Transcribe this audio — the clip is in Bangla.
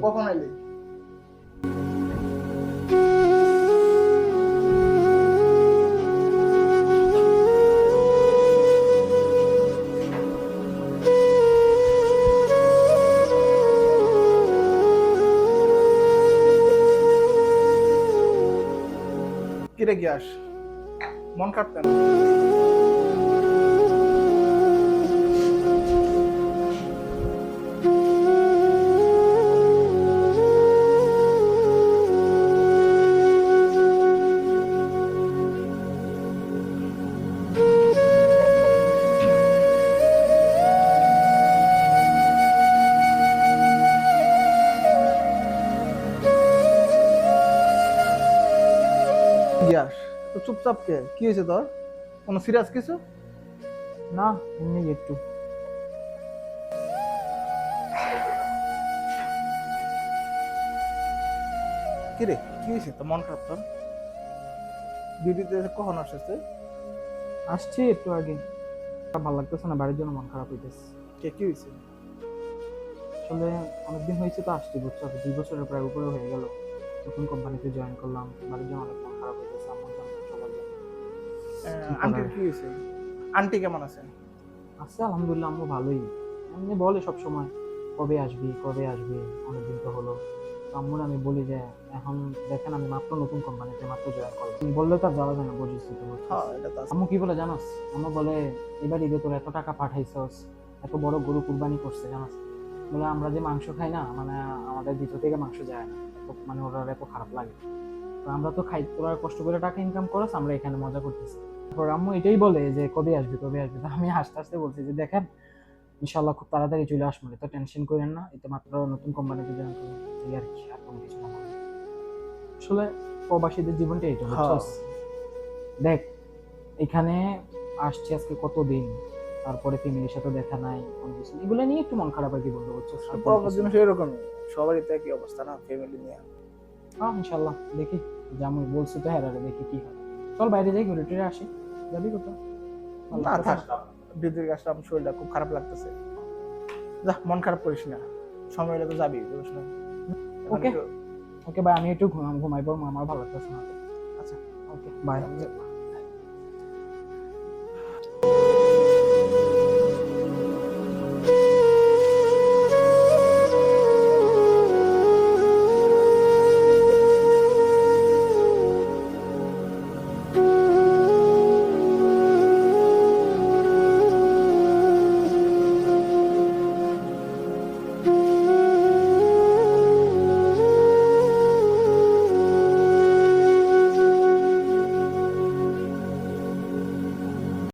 কখন আইলি? কিরে গিয়াস, মন খারাপ কেন? গিয়াস, তো চুপচাপ কে? কি হয়েছে তোর? কোনো সিরিয়াস কিছু? না, এমনি একটু। কিরে কি হয়েছে তো মন খারাপ তোর? ডিউটিতে কখন আসছিস তুই? আসছি একটু আগে। ভালো লাগতেছে না, বাড়ির জন্য মন খারাপ হইতেছে। কি হয়েছে? আসলে অনেকদিন হয়েছে তো আসছি, বুঝছো, 2 বছরের প্রায় উপরে হয়ে গেল। নতুন কোম্পানিতে জয়েন করলাম, বাড়ির জন্য অনেক মন খারাপ হইতেছে, আমার জন্য, সবার জন্য। কি আন্টির করার? কি হয়েছে? আন্টি কেমন আছে? আছে আলহামদুলিল্লাহ, আম্মু ভালোই। এমনি বলে সব সময়, কবে আসবি কবে আসবি, অনেকদিন তো হলো। তো আম্মুর আমি বলি যে এখন দেখেন আমি মাত্র নতুন কোম্পানিতে মাত্র জয়েন করলাম, তুমি বললে তো আর যাওয়া যায় না, বুঝিস তো, বুঝছিস। হ্যাঁ, এটা তো আছে। আম্মু কি বলে জানোস? আম্মু বলে এবার ঈদে তোর এত টাকা পাঠাইছস, এত বড় গরু কুরবানি করছে জানোস, বলে আমরা যে মাংস খাই না, মানে আমাদের ভিতর থেকে মাংস যায় না, মানে ওরা এত খারাপ লাগে। তো আমরা তো খাই, তোরা কষ্ট করে টাকা ইনকাম করস, আমরা এখানে মজা করতেছি। তারপর আম্মু এটাই বলে যে কবে আসবি কবে আসবি। তো আমি হাসতে হাসতে বলছি যে দেখেন ইনশাল্লাহ খুব তাড়াতাড়ি চলে আসবো, তো টেনশন করেন না, এটা মাত্র নতুন কোম্পানিতে জয়েন করলাম, এই আর কি, আর কোনো কিছু না। আসলে প্রবাসীদের জীবনটা এটা, হ্যাঁ, বুঝছস। দেখ, এখানে আসছি আজকে কতদিন, তারপরে ফ্যামিলির সাথে দেখা নাই, কোনো কিছু এগুলো নিয়ে একটু মন খারাপ আর কি বলবো, বুঝছস। আর কোনো প্রবাস কিছু জিনিস না। এরকমই, সবারই তো একই অবস্থা না, ফ্যামিলি নিয়ে। হ্যাঁ ইনশাল্লাহ দেখি, জামুই বলছি তো, হ্যাঁ দেখি কি হয়। চল বাইরে যাই, ঘুরে টুরে আসি। যাবি কোথাও? ভালো না লাগতেছে থাক, না? দিদির কাছে আমার শরীরটা খুব খারাপ লাগতেছে। যা, মন খারাপ করিস না, সময় হলে তো যাবি, বুঝিস না। এখন ওকে একটু- ওকে ভাই, আমি একটু ঘুমাই পড়বো, আমার ভালো লাগতেছে না তো। আচ্ছা, ওকে বাই।